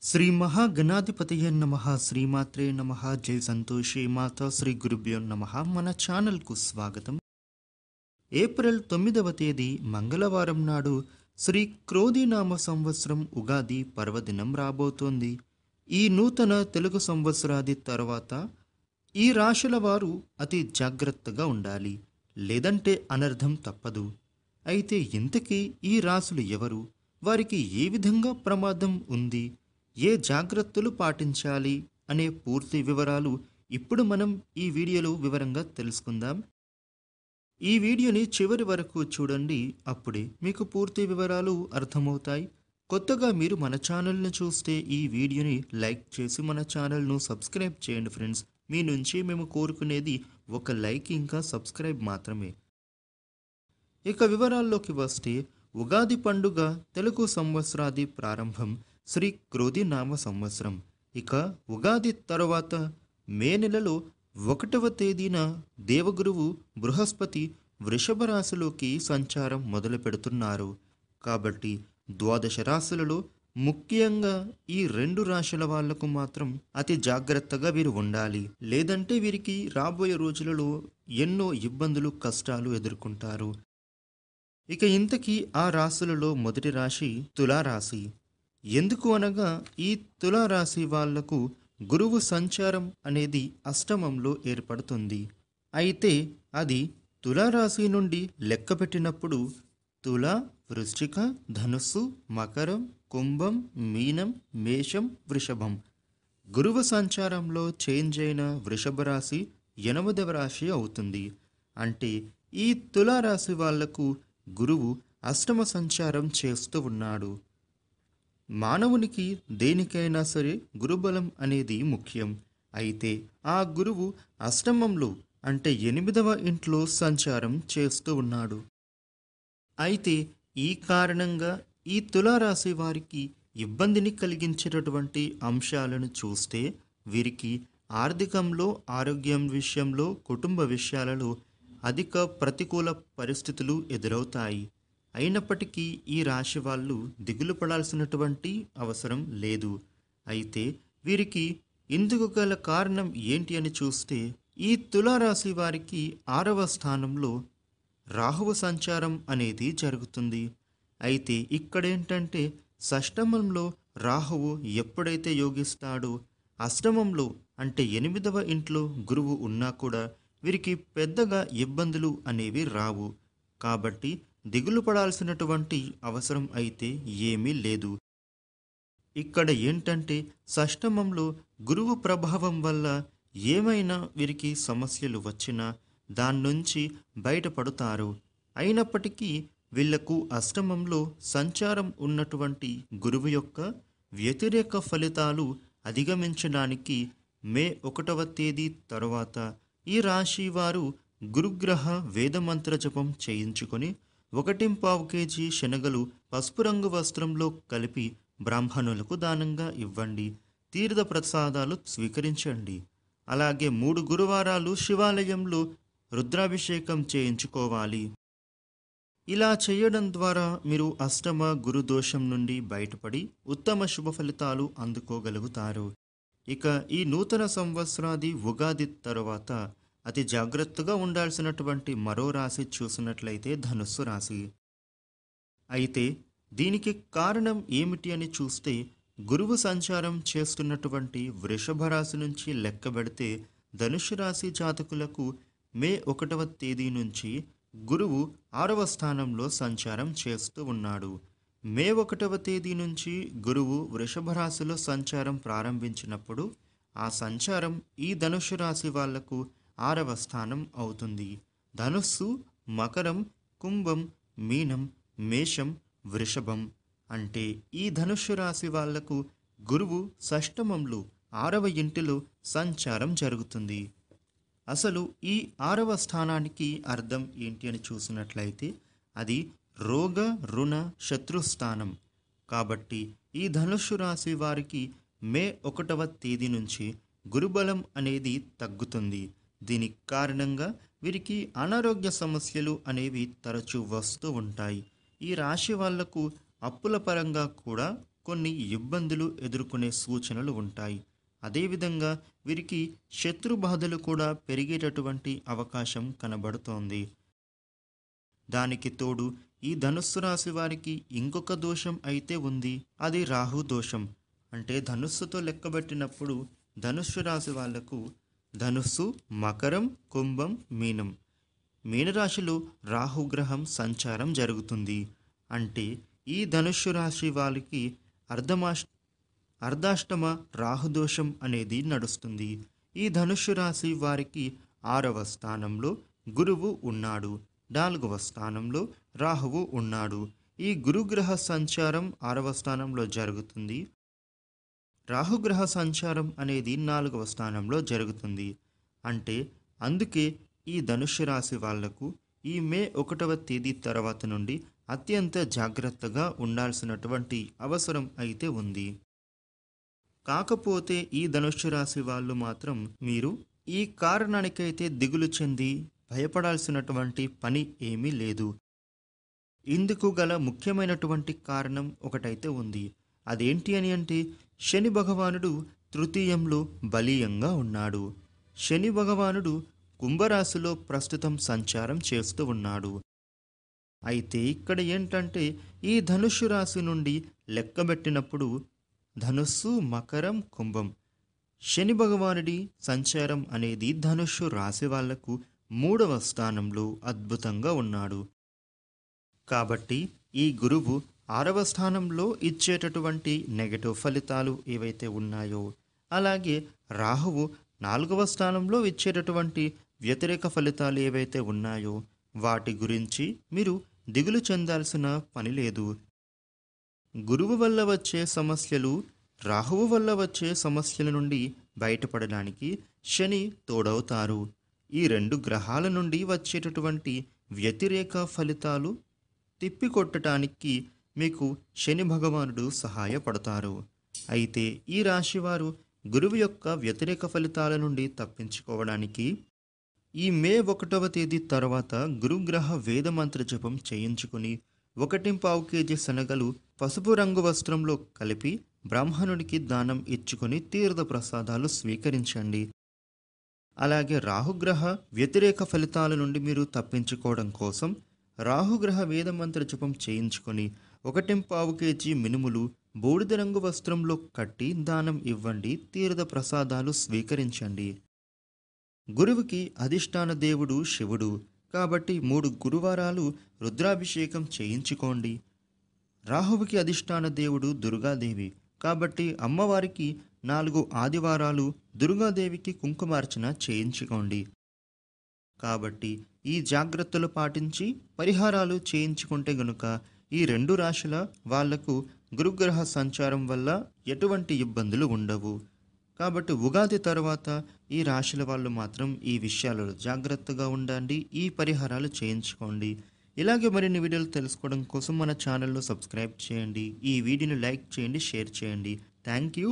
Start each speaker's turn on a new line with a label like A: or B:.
A: శ్రీ మహాగణాధిపతయ నమః శ్రీమాత్రే నమః జై సంతోషి మాత శ్రీ గురుభ్యో నమః. మన ఛానల్కు స్వాగతం. ఏప్రిల్ 9వ తేదీ మంగళవారం నాడు శ్రీ క్రోధినామ సంవత్సరం ఉగాది పర్వదినం రాబోతోంది. ఈ నూతన తెలుగు సంవత్సరాది తర్వాత ఈ రాశుల వారు అతి జాగ్రత్తగా ఉండాలి, లేదంటే అనర్థం తప్పదు. అయితే ఇంతకీ ఈ రాశులు ఎవరు, వారికి ఏ విధంగా ప్రమాదం ఉంది, ఏ జాగ్రత్తలు పాటించాలి అనే పూర్తి వివరాలు ఇప్పుడు మనం ఈ వీడియోలో వివరంగా తెలుసుకుందాం. ఈ వీడియోని చివరి వరకు చూడండి, అప్పుడే మీకు పూర్తి వివరాలు అర్థమవుతాయి. కొత్తగా మీరు మన ఛానల్ని చూస్తే ఈ వీడియోని లైక్ చేసి మన ఛానల్ను సబ్స్క్రైబ్ చేయండి ఫ్రెండ్స్. మీ నుంచి మేము కోరుకునేది ఒక లైక్ ఇంకా సబ్స్క్రైబ్ మాత్రమే. ఇక వివరాల్లోకి వస్తే, ఉగాది పండుగ తెలుగు సంవత్సరాది ప్రారంభం శ్రీ క్రోధినామ సంవత్సరం. ఇక ఉగాది తరువాత మే నెలలో 1వ తేదీన దేవగురువు బృహస్పతి వృషభ రాశిలోకి సంచారం మొదలు పెడుతున్నారు. కాబట్టి ద్వాదశ రాశులలో ముఖ్యంగా ఈ 2 రాశుల వాళ్లకు మాత్రం అతి జాగ్రత్తగా వీరు ఉండాలి, లేదంటే వీరికి రాబోయే రోజులలో ఎన్నో ఇబ్బందులు కష్టాలు ఎదుర్కొంటారు. ఇక ఇంతకీ ఆ రాశులలో మొదటి రాశి తులారాశి. ఎందుకు అనగా ఈ తులారాశి వాళ్లకు గురువు సంచారం అనేది అష్టమంలో ఏర్పడుతుంది. అయితే అది తులారాశి నుండి లెక్కపెట్టినప్పుడు తుల, వృశ్చిక, ధనుస్సు, మకరం, కుంభం, మీనం, మేషం, వృషభం. గురువు సంచారంలో చేంజ్ అయిన వృషభ రాశి 8వ రాశి అవుతుంది. అంటే ఈ తులారాశి వాళ్లకు గురువు అష్టమ సంచారం చేస్తూ ఉన్నాడు. మానవునికి దేనికైనా సరే గురుబలం అనేది ముఖ్యం. అయితే ఆ గురువు అష్టమంలో అంటే 8వ ఇంట్లో సంచారం చేస్తూ ఉన్నాడు. అయితే ఈ కారణంగా ఈ తులారాశి వారికి ఇబ్బందిని కలిగించేటటువంటి అంశాలను చూస్తే, వీరికి ఆర్థికంలో, ఆరోగ్యం విషయంలో, కుటుంబ విషయాలలో అధిక ప్రతికూల పరిస్థితులు ఎదురవుతాయి. అయినప్పటికీ ఈ రాశి వాళ్ళు దిగులు పడాల్సినటువంటి అవసరం లేదు. అయితే వీరికి ఇందుకు గల కారణం ఏంటి అని చూస్తే, ఈ తులారాశి వారికి 6వ స్థానంలో రాహువు సంచారం అనేది జరుగుతుంది. అయితే ఇక్కడేంటంటే, షష్టమంలో రాహువు ఎప్పుడైతే యోగిస్తాడో, అష్టమంలో అంటే 8వ ఇంట్లో గురువు ఉన్నా కూడా వీరికి పెద్దగా ఇబ్బందులు అనేవి రావు. కాబట్టి దిగులు పడాల్సినటువంటి అవసరం అయితే ఏమీ లేదు. ఇక్కడ ఏంటంటే, షష్టమంలో గురువు ప్రభావం వల్ల ఏమైనా వీరికి సమస్యలు వచ్చినా దాన్నుంచి బయటపడతారు. అయినప్పటికీ వీళ్లకు అష్టమంలో సంచారం ఉన్నటువంటి గురువు యొక్క వ్యతిరేక ఫలితాలు అధిగమించడానికి మే 1వ తేదీ తరువాత ఈ రాశి వారు గురుగ్రహ వేదమంత్ర జపం చేయించుకొని 1.25 కేజీ శనగలు పసుపు రంగు వస్త్రంలో కలిపి బ్రాహ్మణులకు దానంగా ఇవ్వండి. తీర్థ ప్రసాదాలు స్వీకరించండి. అలాగే 3 గురువారాలు శివాలయంలో రుద్రాభిషేకం చేయించుకోవాలి. ఇలా చేయడం ద్వారా మీరు అష్టమ గురుదోషం నుండి బయటపడి ఉత్తమ శుభ ఫలితాలు అందుకోగలుగుతారు. ఇక ఈ నూతన సంవత్సరాది ఉగాది తరువాత అతి జాగ్రత్తగా ఉండాల్సినటువంటి మరో రాశి చూసినట్లయితే ధనుస్సు రాశి. అయితే దీనికి కారణం ఏమిటి అని చూస్తే, గురువు సంచారం చేస్తున్నటువంటి వృషభ రాశి నుంచి లెక్కబెడితే ధనుస్సు రాశి జాతకులకు మే 1వ తేదీ నుంచి గురువు 6వ స్థానంలో సంచారం చేస్తూ ఉన్నాడు. మే 1వ తేదీ నుంచి గురువు వృషభ రాశిలో సంచారం ప్రారంభించినప్పుడు ఆ సంచారం ఈ ధనుస్సు రాశి వాళ్లకు 6వ స్థానం అవుతుంది. ధనుస్సు, మకరం, కుంభం, మీనం, మేషం, వృషభం. అంటే ఈ ధనుస్సు రాశి వాళ్లకు గురువు షష్టమంలో 6వ ఇంటిలో సంచారం జరుగుతుంది. అసలు ఈ 6వ స్థానానికి అర్థం ఏంటి అని చూసినట్లయితే, అది రోగ, రుణ, శత్రుస్థానం. కాబట్టి ఈ ధనుస్సు రాశి వారికి మే 1వ తేదీ నుంచి గురుబలం అనేది తగ్గుతుంది. దీనికి కారణంగా వీరికి అనారోగ్య సమస్యలు అనేవి తరచూ వస్తూ ఉంటాయి. ఈ రాశి వాళ్లకు అప్పుల పరంగా కూడా కొన్ని ఇబ్బందులు ఎదుర్కొనే సూచనలు ఉంటాయి. అదేవిధంగా వీరికి శత్రు బాధలు కూడా పెరిగేటటువంటి అవకాశం కనబడుతోంది. దానికి తోడు ఈ ధనుస్సు రాశి వారికి ఇంకొక దోషం అయితే ఉంది. అది రాహు దోషం. అంటే ధనుస్సుతో లెక్కబెట్టినప్పుడు ధనుస్సు రాశి వాళ్లకు ధనుస్సు, మకరం, కుంభం, మీనం. మీనరాశిలో రాహుగ్రహం సంచారం జరుగుతుంది. అంటే ఈ ధనుస్సు రాశి వాళ్ళకి అర్ధాష్టమ రాహుదోషం అనేది నడుస్తుంది. ఈ ధనుస్సు రాశి వారికి 6వ స్థానంలో గురువు ఉన్నాడు, 4వ స్థానంలో రాహువు ఉన్నాడు. ఈ గురుగ్రహ సంచారం 6వ స్థానంలో జరుగుతుంది. రాహుగ్రహ సంచారం అనేది 4వ స్థానంలో జరుగుతుంది. అంటే అందుకే ఈ ధనుస్సు రాశి వాళ్లకు ఈ మే 1వ తేదీ తర్వాత నుండి అత్యంత జాగ్రత్తగా ఉండాల్సినటువంటి అవసరం అయితే ఉంది. కాకపోతే ఈ ధనుస్సు రాశి వాళ్ళు మాత్రం మీరు ఈ కారణానికైతే దిగులు చెంది భయపడాల్సినటువంటి పని ఏమీ లేదు. ఇందుకు గల ముఖ్యమైనటువంటి కారణం ఒకటైతే ఉంది. అదేంటి అని అంటే శని భగవానుడు తృతీయంలో బలీయంగా ఉన్నాడు. శని భగవానుడు కుంభరాశిలో ప్రస్తుతం సంచారం చేస్తూ ఉన్నాడు. అయితే ఇక్కడ ఏంటంటే ఈ ధనుస్సు రాశి నుండి లెక్కబెట్టినప్పుడు ధనుస్సు, మకరం, కుంభం, శని భగవానుడి సంచారం అనేది ధనుస్సు రాశి వాళ్లకు 3వ స్థానంలో అద్భుతంగా ఉన్నాడు. కాబట్టి ఈ గురువు 6వ స్థానంలో ఇచ్చేటటువంటి నెగటివ్ ఫలితాలు ఏవైతే ఉన్నాయో, అలాగే రాహువు 4వ స్థానంలో ఇచ్చేటటువంటి వ్యతిరేక ఫలితాలు ఏవైతే ఉన్నాయో వాటి గురించి మీరు దిగులు చెందాల్సిన పని లేదు. గురువు వల్ల వచ్చే సమస్యలు, రాహువు వల్ల వచ్చే సమస్యల నుండి బయటపడడానికి శని తోడవుతారు. ఈ 2 గ్రహాల నుండి వచ్చేటటువంటి వ్యతిరేక ఫలితాలు తిప్పికొట్టడానికి మీకు శని భగవానుడు సహాయపడతారు. అయితే ఈ రాశివారు గురువు యొక్క వ్యతిరేక ఫలితాల నుండి తప్పించుకోవడానికి ఈ మే 1వ తేదీ తర్వాత గురుగ్రహ వేదమంత్ర జపం చేయించుకుని 1.5 కేజీ శనగలు పసుపు రంగు వస్త్రంలో కలిపి బ్రాహ్మణుడికి దానం ఇచ్చుకొని తీర్థ ప్రసాదాలు స్వీకరించండి. అలాగే రాహుగ్రహ వ్యతిరేక ఫలితాల నుండి మీరు తప్పించుకోవడం కోసం రాహుగ్రహ వేదమంత్ర జపం చేయించుకొని 1.5 కేజీ మినుములు బూడిద రంగు వస్త్రంలో కట్టి దానం ఇవ్వండి. తీర్థ ప్రసాదాలు స్వీకరించండి. గురువుకి అధిష్టాన దేవుడు శివుడు కాబట్టి 3 గురువారాలు రుద్రాభిషేకం చేయించుకోండి. రాహువుకి అధిష్టాన దేవుడు దుర్గాదేవి కాబట్టి అమ్మవారికి 4 ఆదివారాలు దుర్గాదేవికి కుంకుమార్చన చేయించుకోండి. కాబట్టి ఈ జాగ్రత్తలు పాటించి పరిహారాలు చేయించుకుంటే గనుక ఈ 2 రాశుల వాళ్లకు గురుగ్రహ సంచారం వల్ల ఎటువంటి ఇబ్బందులు ఉండవు. కాబట్టి ఉగాది తర్వాత ఈ రాశుల వాళ్ళు మాత్రం ఈ విషయాలలో జాగ్రత్తగా ఉండండి. ఈ పరిహారాలు చేయించుకోండి. ఇలాగే మరిన్ని వీడియోలు తెలుసుకోవడం కోసం మన ఛానల్ను సబ్స్క్రైబ్ చేయండి. ఈ వీడియోని లైక్ చేయండి, షేర్ చేయండి. Thank you.